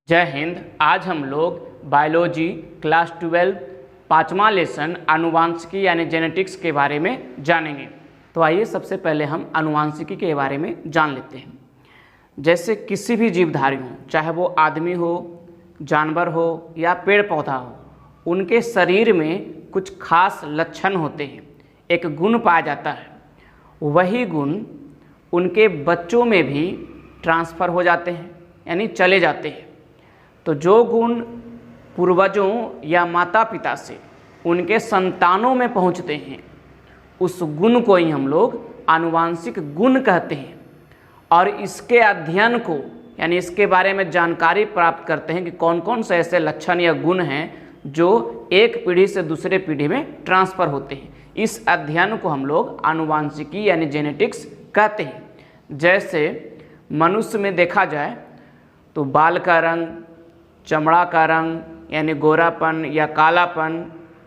जय हिंद। आज हम लोग बायोलॉजी क्लास 12 पाँचवा लेसन आनुवांशिकी यानी जेनेटिक्स के बारे में जानेंगे। तो आइए सबसे पहले हम आनुवांशिकी के बारे में जान लेते हैं। जैसे किसी भी जीवधारी हो, चाहे वो आदमी हो, जानवर हो या पेड़ पौधा हो, उनके शरीर में कुछ खास लक्षण होते हैं, एक गुण पाया जाता है। वही गुण उनके बच्चों में भी ट्रांसफ़र हो जाते हैं यानी चले जाते हैं। तो जो गुण पूर्वजों या माता पिता से उनके संतानों में पहुंचते हैं, उस गुण को ही हम लोग आनुवांशिक गुण कहते हैं। और इसके अध्ययन को यानी इसके बारे में जानकारी प्राप्त करते हैं कि कौन कौन से ऐसे लक्षण या गुण हैं जो एक पीढ़ी से दूसरे पीढ़ी में ट्रांसफ़र होते हैं। इस अध्ययन को हम लोग आनुवांशिकी यानी जेनेटिक्स कहते हैं। जैसे मनुष्य में देखा जाए तो बाल का रंग, चमड़ा का रंग यानी गोरापन या कालापन,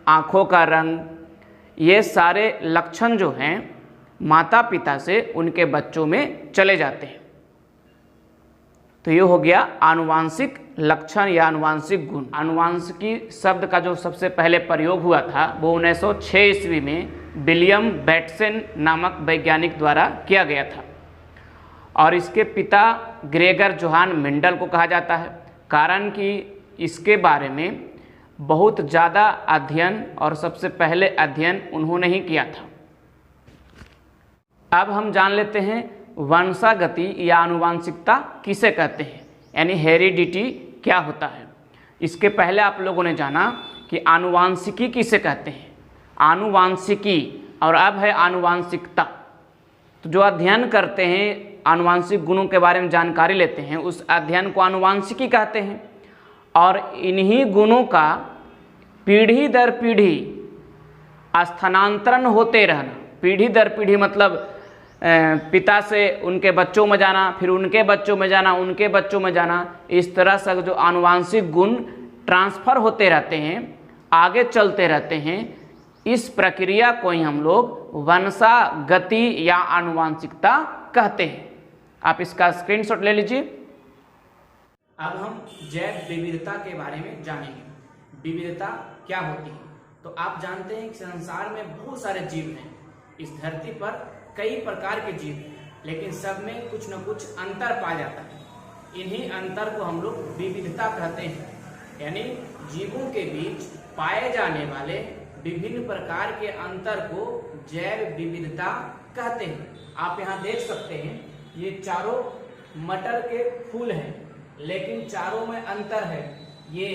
आँखों का रंग, ये सारे लक्षण जो हैं माता पिता से उनके बच्चों में चले जाते हैं। तो ये हो गया आनुवांशिक लक्षण या आनुवांशिक गुण। आनुवांशिकी शब्द का जो सबसे पहले प्रयोग हुआ था वो 1906 ईस्वी में विलियम बैटसन नामक वैज्ञानिक द्वारा किया गया था। और इसके पिता ग्रेगर जोहान मेंडल को कहा जाता है, कारण कि इसके बारे में बहुत ज़्यादा अध्ययन और सबसे पहले अध्ययन उन्होंने ही किया था। अब हम जान लेते हैं वंशागति या आनुवांशिकता किसे कहते हैं, यानी हेरिडिटी क्या होता है। इसके पहले आप लोगों ने जाना कि आनुवांशिकी किसे कहते हैं, आनुवांशिकी, और अब है आनुवांशिकता। तो जो अध्ययन करते हैं, आनुवांशिक गुणों के बारे में जानकारी लेते हैं, उस अध्ययन को आनुवांशिकी कहते हैं। और इन्हीं गुणों का पीढ़ी दर पीढ़ी स्थानांतरण होते रहना, पीढ़ी दर पीढ़ी मतलब पिता से उनके बच्चों में जाना, फिर उनके बच्चों में जाना, उनके बच्चों में जाना, इस तरह से जो आनुवांशिक गुण ट्रांसफ़र होते रहते हैं, आगे चलते रहते हैं, इस प्रक्रिया को ही हम लोग वंशागति या आनुवांशिकता कहते हैं। आप इसका स्क्रीनशॉट ले लीजिए। अब हम जैव विविधता के बारे में जानेंगे। विविधता क्या होती है? तो आप जानते हैं कि संसार में बहुत सारे जीव हैं। इस धरती पर कई प्रकार के जीव हैं, लेकिन सब में कुछ न कुछ अंतर पाया जाता है। इन्हीं अंतर को हम लोग विविधता कहते हैं, यानी जीवों के बीच पाए जाने वाले विभिन्न प्रकार के अंतर को जैव विविधता कहते हैं। आप यहाँ देख सकते हैं, ये चारों मटर के फूल हैं, लेकिन चारों में अंतर है। ये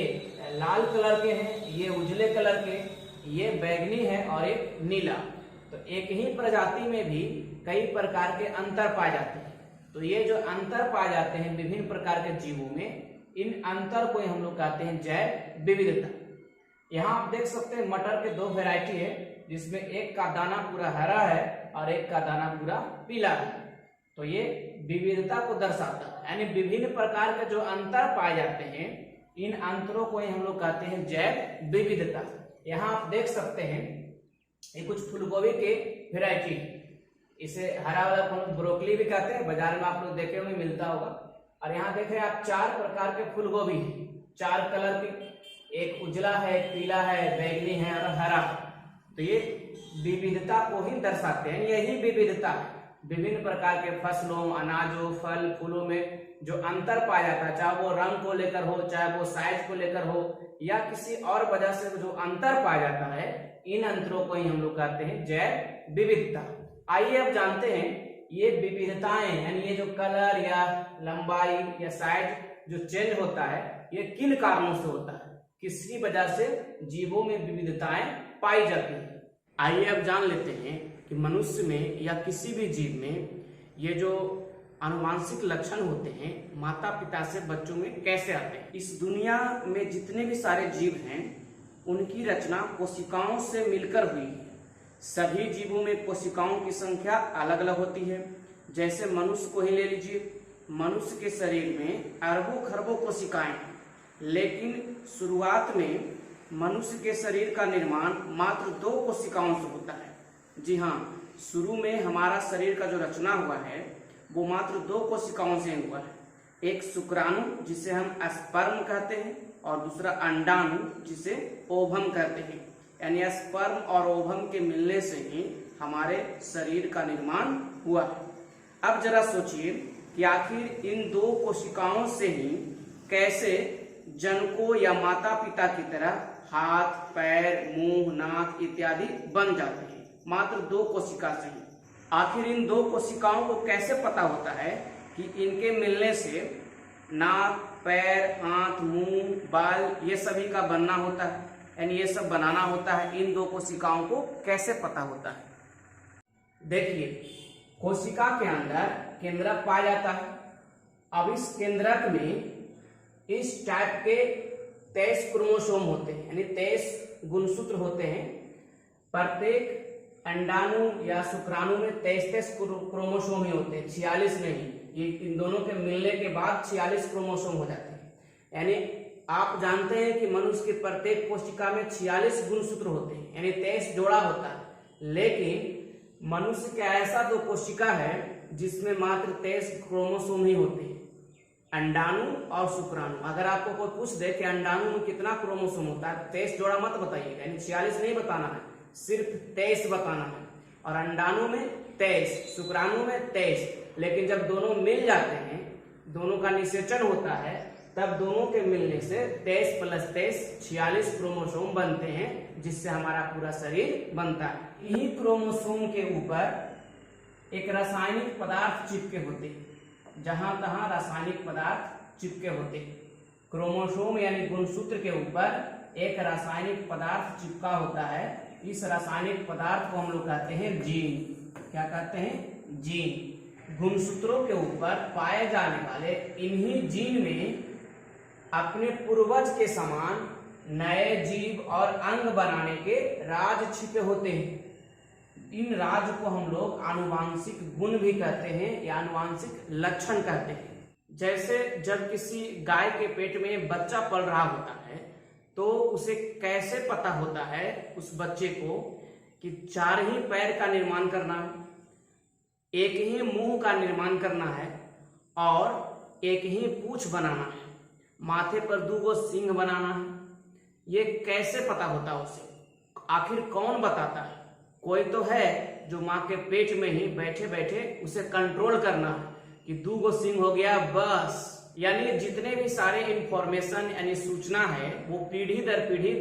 लाल कलर के हैं, ये उजले कलर के, ये बैंगनी है और एक नीला। तो एक ही प्रजाति में भी कई प्रकार के अंतर पाए जाते हैं। तो ये जो अंतर पाए जाते हैं विभिन्न प्रकार के जीवों में, इन अंतर को हम लोग कहते हैं जैव विविधता। यहाँ आप देख सकते हैं मटर के दो वैरायटी है, जिसमें एक का दाना पूरा हरा है और एक का दाना पूरा पीला है। तो ये विविधता को दर्शाता है, यानी विभिन्न प्रकार के जो अंतर पाए जाते हैं, इन अंतरों को ही हम लोग कहते हैं जैव विविधता। यहाँ आप देख सकते हैं ये कुछ फूलगोभी के वैरायटी है। इसे हरा वाला ब्रोकली भी कहते हैं, बाजार में आप लोग देखे होंगे, मिलता होगा। और यहाँ देखें आप चार प्रकार के फूलगोभी हैं, चार कलर के, एक उजला है, एक पीला है, बैंगनी है और हरा। तो ये विविधता को ही दर्शाते हैं। यही विविधता है, विभिन्न प्रकार के फसलों, अनाजों, फल फूलों में जो अंतर पाया जाता है, चाहे वो रंग को लेकर हो, चाहे वो साइज को लेकर हो, या किसी और वजह से जो अंतर पाया जाता है, इन अंतरों को ही हम लोग कहते हैं जैव विविधता। आइए अब जानते हैं ये विविधताएं, यानी ये जो कलर या लंबाई या साइज जो चेंज होता है, ये किन कारणों से होता है, किसकी वजह से जीवों में विविधताएं पाई जाती है। आइए अब जान लेते हैं कि मनुष्य में या किसी भी जीव में ये जो आनुवांशिक लक्षण होते हैं माता पिता से बच्चों में कैसे आते हैं। इस दुनिया में जितने भी सारे जीव हैं, उनकी रचना कोशिकाओं से मिलकर हुई है। सभी जीवों में कोशिकाओं की संख्या अलग अलग होती है। जैसे मनुष्य को ही ले लीजिए, मनुष्य के शरीर में अरबों खरबों कोशिकाएं हैं, लेकिन शुरुआत में मनुष्य के शरीर का निर्माण मात्र 2 कोशिकाओं से होता है। जी हाँ, शुरू में हमारा शरीर का जो रचना हुआ है वो मात्र 2 कोशिकाओं से हुआ है। एक शुक्राणु जिसे हम स्पर्म कहते हैं और दूसरा अंडाणु जिसे ओवम कहते हैं। यानी स्पर्म और ओवम के मिलने से ही हमारे शरीर का निर्माण हुआ है। अब जरा सोचिए कि आखिर इन दो कोशिकाओं से ही कैसे जनकों या माता पिता की तरह हाथ, पैर, मुंह, नाक इत्यादि बन जाते हैं, मात्र दो कोशिका से ही। आखिर इन दो कोशिकाओं को कैसे पता होता है कि इनके मिलने से नाक, पैर, हाथ, मुंह, बाल ये सभी का बनना होता है, यानी ये सब बनाना होता है। इन दो कोशिकाओं को कैसे पता होता है? देखिए, कोशिका के अंदर केंद्रक पाया जाता है। अब इस केंद्रक में इस टाइप के 23 क्रोमोसोम होते हैं, यानी 23 गुणसूत्र होते हैं। प्रत्येक अंडाणु या शुक्राणु में 23 क्रोमोसोम ही होते हैं, 46 नहीं। ये इन दोनों के मिलने के बाद 46 क्रोमोसोम हो जाते हैं। यानी आप जानते हैं कि मनुष्य की प्रत्येक कोशिका में 46 गुणसूत्र होते हैं, यानी 23 जोड़ा होता है। लेकिन मनुष्य का ऐसा दो कोशिका है जिसमें मात्र 23 क्रोमोसोम ही होते हैं, अंडाणु और शुक्राणु। अगर आपको कोई पूछ दे कि अंडाणु में कितना क्रोमोसोम होता है, 23 जोड़ा मत बताइएगा, यानी 46 नहीं बताना है, सिर्फ 23 बताना है। और अंडाणु में 23, शुक्राणु में 23। लेकिन जब दोनों मिल जाते हैं, दोनों का निषेचन होता है, तब दोनों के मिलने से 23 + 23 46 क्रोमोसोम बनते हैं, जिससे हमारा पूरा शरीर बनता है। इन्हीं क्रोमोसोम के ऊपर एक रासायनिक पदार्थ चिपके होते हैं, जहां तहां रासायनिक पदार्थ चिपके होते हैं। क्रोमोसोम यानी गुणसूत्र के ऊपर एक रासायनिक पदार्थ चिपका होता है। इस रासायनिक पदार्थ को हम लोग कहते हैं जीन। क्या कहते हैं? जीन। गुणसूत्रों के ऊपर पाए जाने वाले इन्हीं जीन में अपने पूर्वज के समान नए जीव और अंग बनाने के राज छिपे होते हैं। इन राज को हम लोग आनुवांशिक गुण भी कहते हैं या आनुवांशिक लक्षण कहते हैं। जैसे जब किसी गाय के पेट में बच्चा पल रहा होता है, तो उसे कैसे पता होता है उस बच्चे को कि 4 ही पैर का निर्माण करना है, एक ही मुंह का निर्माण करना है और एक ही पूंछ बनाना है, माथे पर 2 सिंह बनाना है। ये कैसे पता होता है उसे? आखिर कौन बताता है? कोई तो है जो माँ के पेट में ही बैठे बैठे उसे कंट्रोल करना है कि 2 सिंह हो गया बस। यानी जितने भी सारे इंफॉर्मेशन यानी सूचना है वो पीढ़ी दर पीढ़ी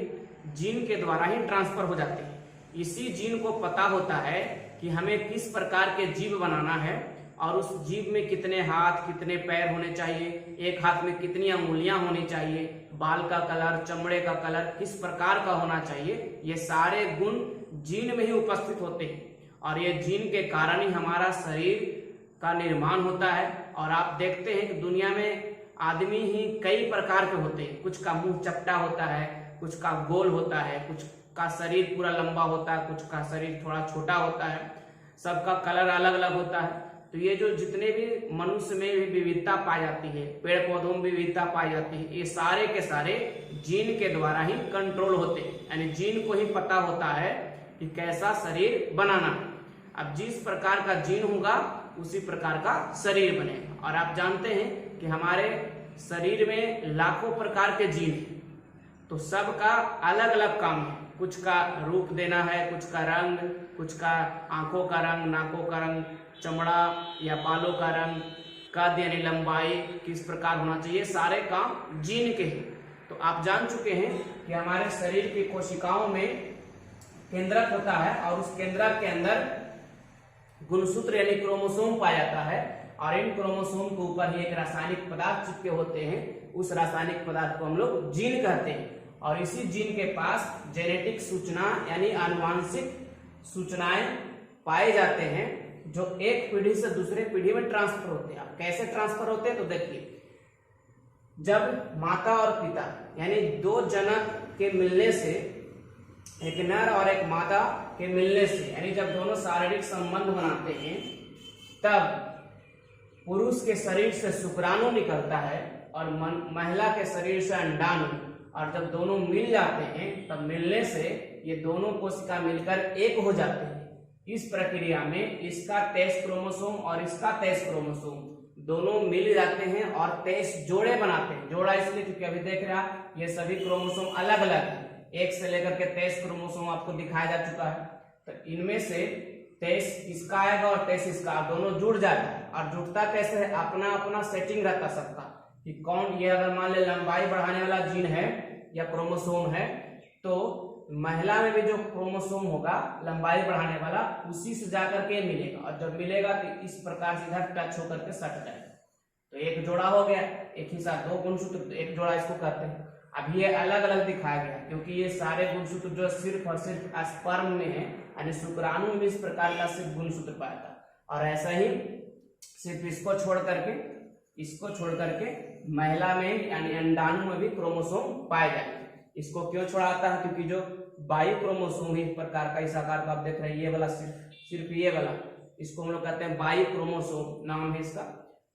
जीन के द्वारा ही ट्रांसफर हो जाते हैं। इसी जीन को पता होता है कि हमें किस प्रकार के जीव बनाना है और उस जीव में कितने हाथ, कितने पैर होने चाहिए, एक हाथ में कितनी अंगुलियां होनी चाहिए, बाल का कलर, चमड़े का कलर किस प्रकार का होना चाहिए। ये सारे गुण जीन में ही उपस्थित होते हैं और ये जीन के कारण ही हमारा शरीर का निर्माण होता है। और आप देखते हैं कि दुनिया में आदमी ही कई प्रकार के होते हैं। कुछ का मुंह चपटा होता है, कुछ का गोल होता है, कुछ का शरीर पूरा लंबा होता है, कुछ का शरीर थोड़ा छोटा होता है, सबका कलर अलग अलग होता है। तो ये जो जितने भी मनुष्य में भी विविधता पाई जाती है, पेड़ पौधों में विविधता पाई जाती है, ये सारे के सारे जीन के द्वारा ही कंट्रोल होते हैं। यानी जीन को ही पता होता है कि कैसा शरीर बनाना है। अब जिस प्रकार का जीन होगा उसी प्रकार का शरीर बनेगा। और आप जानते हैं कि हमारे शरीर में लाखों प्रकार के जीन हैं, तो सबका अलग अलग काम है। कुछ का रूप देना है, कुछ का रंग, कुछ का आंखों का रंग, नाकों का रंग, चमड़ा या बालों का रंग, कद यानी लंबाई किस प्रकार होना चाहिए, सारे काम जीन के हैं। तो आप जान चुके हैं कि हमारे शरीर की कोशिकाओं में केंद्रक होता है और उस केंद्रक के अंदर गुणसूत्र यानी क्रोमोसोम पाया जाता है और इन क्रोमोसोम के ऊपर ही एक रासायनिक पदार्थ चिपके होते हैं। उस रासायनिक पदार्थ को हम लोग जीन कहते हैं और इसी जीन के पास जेनेटिक सूचना यानी आनुवांशिक सूचनाएं पाए जाते हैं जो एक पीढ़ी से दूसरे पीढ़ी में ट्रांसफर होते हैं। अब कैसे ट्रांसफर होते हैं? तो देखिए, जब माता और पिता यानी 2 जनक के मिलने से, एक नर और एक मादा के मिलने से, यानी जब दोनों शारीरिक संबंध बनाते हैं, तब पुरुष के शरीर से शुक्राणु निकलता है और महिला के शरीर से अंडाणु। और जब दोनों मिल जाते हैं तब मिलने से ये दोनों कोशिका मिलकर एक हो जाते हैं। इस प्रक्रिया में इसका 23 क्रोमोसोम और इसका 23 क्रोमोसोम दोनों मिल जाते हैं और 23 जोड़े बनाते हैं। जोड़ा इसलिए क्योंकि अभी देख रहे हैं ये सभी क्रोमोसोम अलग अलग है, 1 से लेकर के 23 क्रोमोसोम आपको दिखाया जा चुका है। तो इनमें से 23 इसका आएगा और 23 इसका, दोनों जुड़ जाता है। और जुड़ता कैसे है, अपना अपना सेटिंग रहता सबका कि कौन, ये अगर मान ले लंबाई बढ़ाने वाला जीन है या क्रोमोसोम है, तो महिला में भी जो क्रोमोसोम होगा लंबाई बढ़ाने वाला उसी से जाकर के मिलेगा, और जब मिलेगा तो इस प्रकार से इधर टच होकर के सट जाएगा। तो एक जोड़ा हो गया, एक ही साथ 2 गुणसूत्र, तो एक जोड़ा इसको कहते हैं। अब ये अलग अलग दिखाया गया क्योंकि ये सारे गुणसूत्र जो सिर्फ और सिर्फ स्पर्म में है, यानी शुक्राणु में इस प्रकार का सिर्फ गुणसूत्र पाया था, और ऐसा ही सिर्फ इसको छोड़ करके महिला में यानी अंडाणु में भी क्रोमोसोम पाए जाएंगे। इसको क्यों छोड़ाता है, क्योंकि जो बायु क्रोमोसोम है इस प्रकार का, इस आकार का आप देख रहे हैं, ये वाला सिर्फ ये वाला, इसको हम लोग कहते हैं बायु क्रोमोसोम नाम है इसका।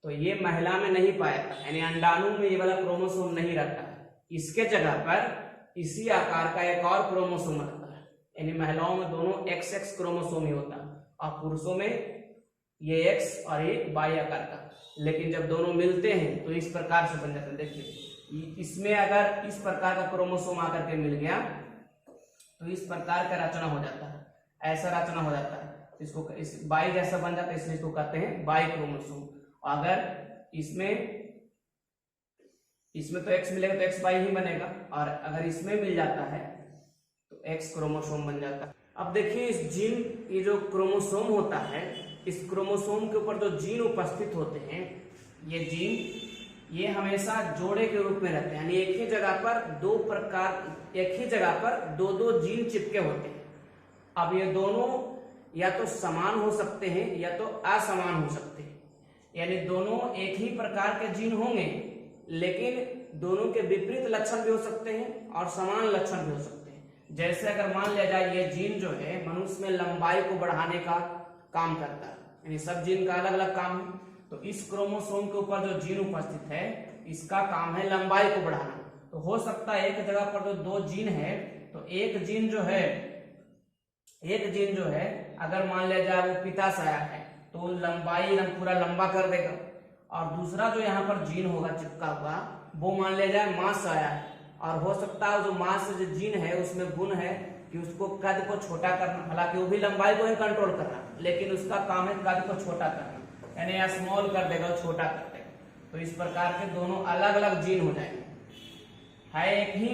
तो ये महिला में नहीं पाया था, यानी अंडाणु में ये वाला क्रोमोसोम नहीं रहता है। इसके जगह पर इसी आकार का एक और क्रोमोसोम रहता है, यानी महिलाओं में दोनों XX क्रोमोसोम ही होता है, और पुरुषों में ये X और ये Y आकार का। लेकिन जब दोनों मिलते हैं तो इस प्रकार से बन जाता है। देखिए इसमें अगर इस प्रकार का क्रोमोसोम आकर के मिल गया तो इस प्रकार का रचना हो जाता है, ऐसा रचना हो जाता है, इसको इस बाई जैसा बन जाता है, इसलिए इसको कहते हैं बाई क्रोमोसोम। अगर इसमें तो X मिलेगा तो XY ही बनेगा, और अगर इसमें मिल जाता है तो X क्रोमोसोम बन जाता है। अब देखिए इस जीन, ये जो क्रोमोसोम होता है, इस क्रोमोसोम के ऊपर जो जीन उपस्थित होते हैं, ये जीन ये हमेशा जोड़े के रूप में रहते हैं, यानी एक ही जगह पर दो जीन चिपके होते हैं। अब ये दोनों या तो समान हो सकते हैं या तो असमान हो सकते हैं, यानी दोनों एक ही प्रकार के जीन होंगे लेकिन दोनों के विपरीत लक्षण भी हो सकते हैं और समान लक्षण भी हो सकते हैं। जैसे अगर मान लिया जाए ये जीन जो है मनुष्य में लंबाई को बढ़ाने का काम करता है, यानी सब जीन का अलग अलग काम है, तो इस क्रोमोसोम के ऊपर जो जीन उपस्थित है इसका काम है लंबाई को बढ़ाना। तो हो सकता है एक जगह पर जो 2 जीन है, तो एक जीन जो है अगर मान लिया जाए वो पिता से आया है तो लंबाई पूरा लंबा कर देगा, और दूसरा जो यहाँ पर जीन होगा चिपका हुआ वो मान लिया जाए मां से आया है, और हो सकता है जो मां से जो जीन है उसमें गुण है कि उसको कद को छोटा करना, हालांकि वो भी लंबाई को ही कंट्रोल कर रहा है लेकिन उसका काम है कद को छोटा करना, यानी स्मॉल कर देगा, छोटा कर देगा। तो इस प्रकार के दोनों अलग अलग जीन हो जाएंगे, है एक ही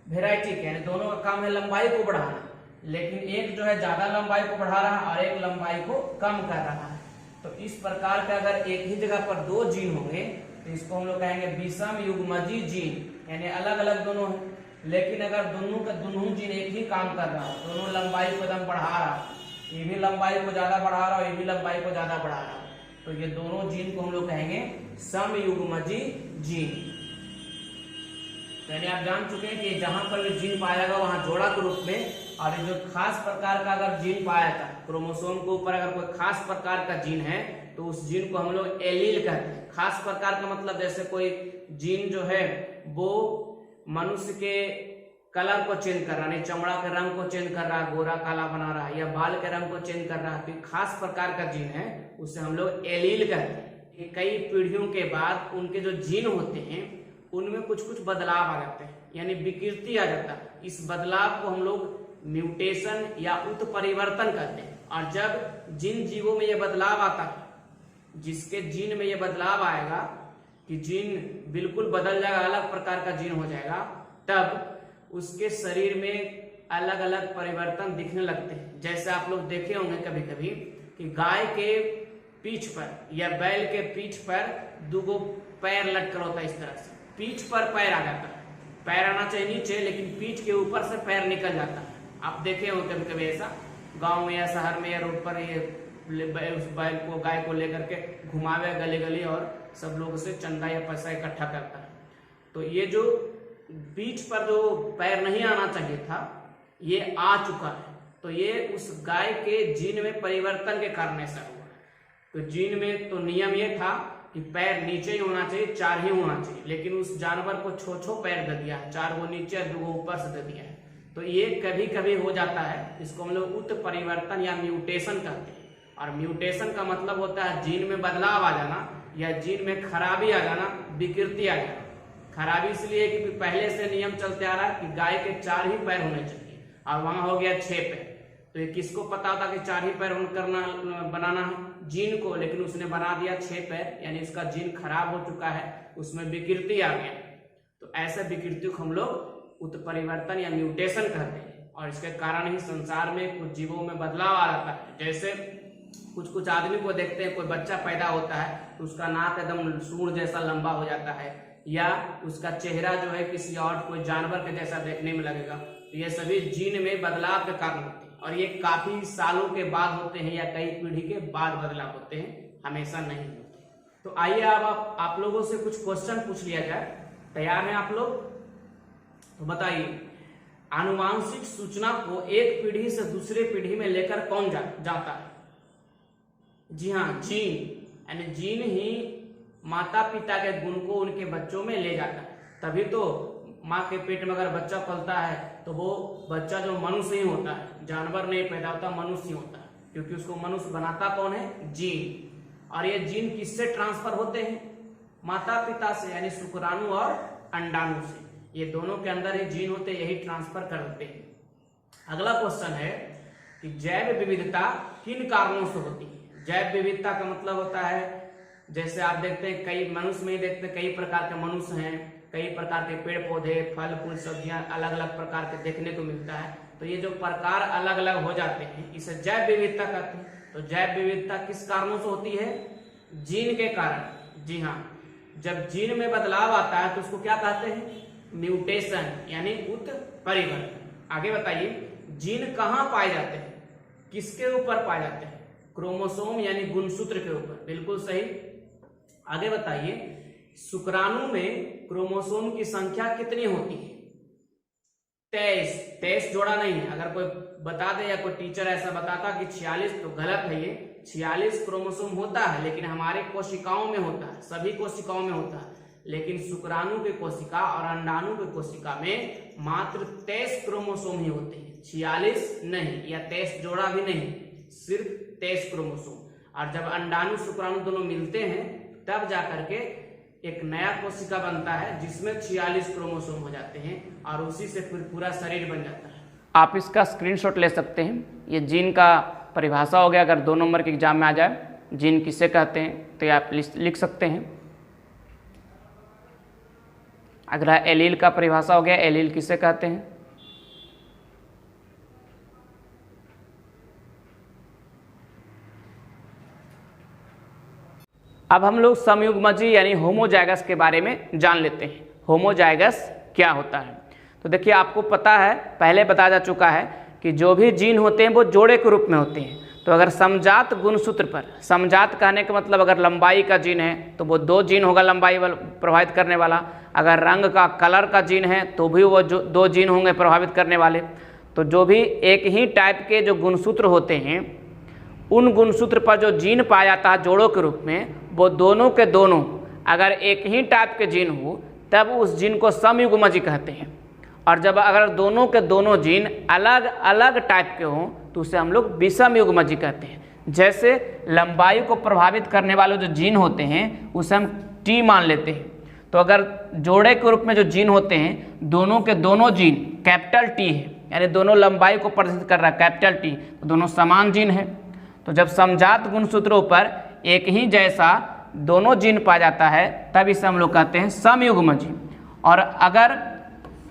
वेराइटी के, यानी दोनों का काम है लंबाई को बढ़ाना, लेकिन एक जो है ज्यादा लंबाई को बढ़ा रहा है और एक लंबाई को कम कर रहा है। तो इस प्रकार का अगर एक ही जगह पर 2 जीन होंगे तो इसको हम लोग कहेंगे विषम युग्मजी जीन, यानी अलग अलग दोनों है। लेकिन अगर दोनों जीन एक ही काम कर रहा है, दोनों लंबाई को एकदम बढ़ा रहा है, ये भी लंबाई को ज्यादा बढ़ा रहा है, ये भी लंबाई को ज्यादा बढ़ा रहा है, तो ये दोनों जीन को हम लोग कहेंगे समयुग्मजी जीन। यानी आप जान चुके हैं कि जहां पर भी जीन पाया जाएगा वहां जोड़ा के रूप में, और ये जो खास प्रकार का अगर जीन पाया था क्रोमोसोम के ऊपर, अगर कोई खास प्रकार का जीन है तो उस जीन को हम लोग एलील कहते हैं। खास प्रकार का मतलब जैसे कोई जीन जो है वो मनुष्य के कलर को चेंज कर रहा है, चमड़ा के रंग को चेंज कर रहा है, गोरा काला बना रहा है, या बाल के रंग को चेंज कर रहा है, तो खास प्रकार का जीन है उसे हम लोग एलील कहते हैं। कई पीढ़ियों के बाद उनके जो जीन होते हैं उनमें कुछ बदलाव आ जाते हैं, यानी विकृति आ जाता है। इस बदलाव को हम लोग म्यूटेशन या उत्परिवर्तन कहते हैं। और जब जिन जीवों में यह बदलाव आता है, जिसके जीन में यह बदलाव आएगा कि जीन बिल्कुल बदल जाएगा, अलग प्रकार का जीन हो जाएगा, तब उसके शरीर में अलग अलग परिवर्तन दिखने लगते हैं। जैसे आप लोग देखे होंगे कभी कभी कि गाय के पीठ पर या बैल के पीठ पर 2 पैर लटकर होता है, इस तरह से पीठ पर पैर आ जाता है। पैर आना चाहिए नीचे, लेकिन पीठ के ऊपर से पैर निकल जाता है। आप देखे हो कभी कभी ऐसा गांव में या शहर में या रोड पर, ये उस बैल को गाय को लेकर के घुमावे गली गली और सब लोग उसे चंदा या पैसा इकट्ठा करता है। तो ये जो पीठ पर जो पैर नहीं आना चाहिए था ये आ चुका है, तो ये उस गाय के जीन में परिवर्तन के कारण ऐसा हुआ। तो जीन में तो नियम ये था कि पैर नीचे ही होना चाहिए, 4 ही होना चाहिए, लेकिन उस जानवर को छो पैर दे दिया है, 4 वो नीचे 2 ऊपर से दे दिया है। तो ये कभी कभी हो जाता है, इसको हम लोग उत्परिवर्तन या म्यूटेशन कहते हैं। और म्यूटेशन का मतलब होता है जीन में बदलाव आ जाना, या जीन में खराबी आ जाना, विकृति आ जाना। खराबी इसलिए कि पहले से नियम चलते आ रहा है कि गाय के 4 ही पैर होने चाहिए और वहां हो गया 6 पैर। तो ये किसको पता था कि 4 ही पैर बनाना है? जीन को, लेकिन उसने बना दिया 6 पैर, यानी इसका जीन खराब हो चुका है, उसमें विकृति आ गया। तो ऐसे विकृति को हम लोग उत्परिवर्तन या म्यूटेशन कहते हैं, और इसके कारण ही संसार में कुछ जीवों में बदलाव आ जाता है। जैसे कुछ आदमी को देखते हैं, कोई बच्चा पैदा होता है तो उसका नाक एकदम सूंड जैसा लंबा हो जाता है, या उसका चेहरा जो है किसी और कोई जानवर के जैसा देखने में लगेगा। तो ये सभी जीन में बदलाव के कारण होते हैं, और ये काफी सालों के बाद होते हैं या कई पीढ़ी के बाद बदलाव होते हैं, हमेशा नहीं होते। तो आइए अब आप लोगों से कुछ क्वेश्चन पूछ लिया जाए। तैयार हैं आप लोग? तो बताइए, आनुवांशिक सूचना को एक पीढ़ी से दूसरे पीढ़ी में लेकर कौन जाता है? जी हाँ, जीन। यानी जीन ही माता पिता के गुण को उनके बच्चों में ले जाता है। तभी तो माँ के पेट में अगर बच्चा पलता है तो वो बच्चा जो मनुष्य ही होता है, जानवर नहीं पैदा होता, मनुष्य ही होता है, क्योंकि उसको मनुष्य बनाता कौन है? जीन। और ये जीन किससे ट्रांसफर होते हैं? माता पिता से, यानी शुक्राणु और अंडाणु से। ये दोनों के अंदर ही जीन होते, यही ट्रांसफर करते हैं। अगला क्वेश्चन है कि जैव विविधता किन कारणों से होती है? जैव विविधता का मतलब होता है, जैसे आप देखते हैं कई मनुष्य में ही देखते हैं, कई प्रकार के मनुष्य हैं, कई प्रकार के पेड़ पौधे, फल फूल, सब्जियां अलग अलग प्रकार के देखने को मिलता है। तो ये जो प्रकार अलग अलग हो जाते हैं, इसे जैव विविधता कहते हैं। तो जैव विविधता किस कारणों से होती है? जीन के कारण। जी हाँ, जब जीन में बदलाव आता है तो उसको क्या कहते हैं? म्यूटेशन, यानी उत्परिवर्तन। आगे बताइए, जीन कहाँ पाए जाते हैं? किसके ऊपर पाए जाते हैं? क्रोमोसोम यानी गुणसूत्र के ऊपर। बिल्कुल सही। आगे बताइए, शुक्राणु में क्रोमोसोम की संख्या कितनी होती है? 23 जोड़ा नहीं है। अगर कोई बता दे या कोई टीचर ऐसा बताता कि 46, तो गलत है। ये 46 क्रोमोसोम होता है, लेकिन हमारे कोशिकाओं में होता है, सभी कोशिकाओं में होता है। लेकिन शुक्राणु के कोशिका और अंडाणु के कोशिका में मात्र 23 क्रोमोसोम ही होते हैं, 46 नहीं, या 23 जोड़ा भी नहीं, सिर्फ 23 क्रोमोसोम। और जब अंडाणु शुक्राणु दोनों मिलते हैं तब जाकर के एक नया कोशिका बनता है जिसमें 46 क्रोमोसोम हो जाते हैं, और उसी से फिर पूरा शरीर बन जाता है। आप इसका स्क्रीनशॉट ले सकते हैं। ये जीन का परिभाषा हो गया। अगर 2 नंबर के एग्जाम में आ जाए जीन किसे कहते हैं तो आप लिख सकते हैं। अगला एलील का परिभाषा हो गया, एलील किसे कहते हैं? अब हम लोग समयुग्मजी यानी होमोजाइगस के बारे में जान लेते हैं। होमोजाइगस क्या होता है? तो देखिए, आपको पता है, पहले बताया जा चुका है कि जो भी जीन होते हैं वो जोड़े के रूप में होते हैं। तो अगर समजात गुणसूत्र पर, समजात कहने का मतलब अगर लंबाई का जीन है तो वो 2 जीन होगा लंबाई प्रभावित करने वाला। अगर रंग का, कलर का जीन है तो भी वो 2 जीन होंगे प्रभावित करने वाले। तो जो भी एक ही टाइप के जो गुणसूत्र होते हैं, उन गुणसूत्र पर जो जीन पाया जाता है जोड़ों के रूप में, वो दोनों के दोनों अगर एक ही टाइप के जीन हो तब उस जीन को समयुग्मजी कहते हैं। और जब अगर दोनों के दोनों जीन अलग अलग टाइप के हों तो उसे हम लोग विषमयुग्मजी कहते हैं। जैसे लंबाई को प्रभावित करने वाले जो जीन होते हैं उसे हम टी मान लेते हैं। तो अगर जोड़े के रूप में जो जीन होते हैं, दोनों के दोनों जीन कैपिटल टी है, यानी दोनों लंबाई को प्रदर्शित कर रहा है कैपिटल टी, तो दोनों समान जीन है। तो जब समजात गुणसूत्रों पर एक ही जैसा दोनों जीन पाया जाता है तब इसे हम लोग कहते हैं समयुग्मजी। और अगर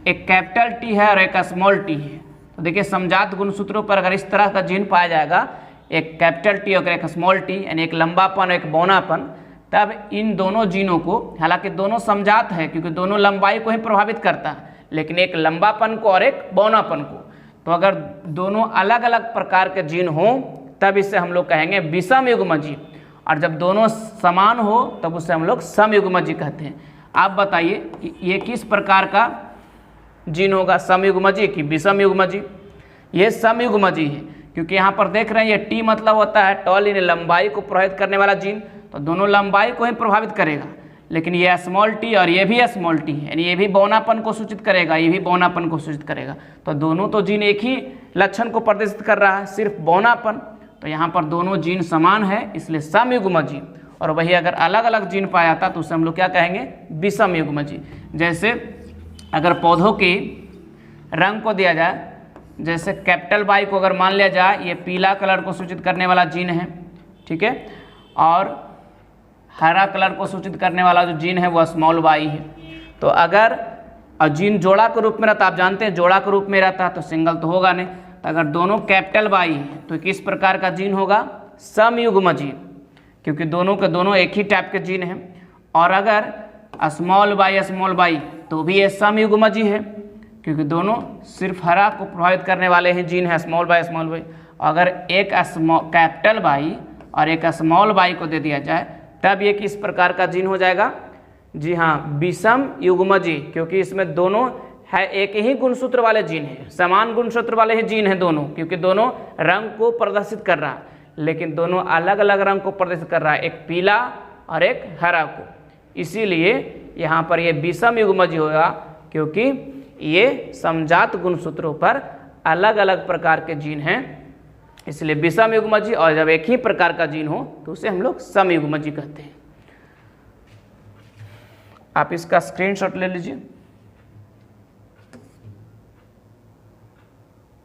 एक कैपिटल टी है और एक स्मॉल टी है, तो देखिए समजात गुणसूत्रों पर अगर इस तरह का जीन पाया जाएगा, एक कैपिटल टी और एक स्मॉल टी, यानी एक लंबापन और एक बौनापन, तब इन दोनों जीनों को, हालांकि दोनों समजात है क्योंकि दोनों लंबाई को ही प्रभावित करता है, लेकिन एक लंबापन को और एक बौनापन को, तो अगर दोनों अलग अलग प्रकार के जीन हों तब इसे हम लोग कहेंगे विषमयुग्मजी। और जब दोनों समान हो तब उसे हम लोग समयुग्मजी कहते हैं। आप बताइए ये किस प्रकार का जीन होगा, समयुग्मजी कि विषमयुग्मजी? ये समयुग्मजी है, क्योंकि यहाँ पर देख रहे हैं ये टी मतलब होता है टॉल, यानी लंबाई को प्रभावित करने वाला जीन, तो दोनों लंबाई को ही प्रभावित करेगा। लेकिन ये स्मॉल टी और ये भी स्मॉल टी है, यानी ये भी बौनापन को सूचित करेगा, ये भी बौनापन को सूचित करेगा। तो दोनों तो जीन एक ही लक्षण को प्रदर्शित कर रहा है, सिर्फ बौनापन। तो यहाँ पर दोनों जीन समान है, इसलिए समयुग्मजी। और वही अगर अलग अलग जीन पाया जाता तो उसे हम लोग क्या कहेंगे, विषम युग्मजी। जैसे अगर पौधों की रंग को दिया जाए, जैसे कैपिटल वाई को अगर मान लिया जाए ये पीला कलर को सूचित करने वाला जीन है, ठीक है, और हरा कलर को सूचित करने वाला जो जीन है वो स्मॉल वाई है। तो अगर जीन जोड़ा के रूप में रहता, आप जानते हैं जोड़ा के रूप में रहता तो सिंगल तो होगा नहीं, तो अगर दोनों कैपिटल वाई है तो किस प्रकार का जीन होगा, समयुग्मजी, क्योंकि दोनों के दोनों एक ही टाइप के जीन हैं। और अगर स्मॉल वाई तो भी ये समयुग्मजी है, क्योंकि दोनों सिर्फ हरा को प्रभावित करने वाले हैं जीन है, स्मॉल वाई। अगर एक कैपिटल वाई और एक स्मॉल वाई को दे दिया जाए तब ये किस प्रकार का जीन हो जाएगा, जी हाँ, विषम युग्मजी, क्योंकि इसमें दोनों है एक ही गुणसूत्र वाले जीन है, समान गुणसूत्र वाले ही जीन हैं दोनों, क्योंकि दोनों रंग को प्रदर्शित कर रहा है, लेकिन दोनों अलग अलग रंग को प्रदर्शित कर रहा है, एक पीला और एक हरा को। इसीलिए यहाँ पर ये विषम युग्मजी होगा, क्योंकि ये समजात गुणसूत्रों पर अलग अलग प्रकार के जीन हैं, इसलिए विषम युग्मजी। और जब एक ही प्रकार का जीन हो तो उसे हम लोग समयुग्मजी कहते हैं। आप इसका स्क्रीनशॉट ले लीजिए।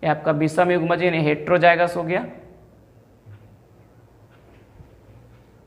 ये आपका विषम युग्मजी हेट्रोजाइगस हो गया।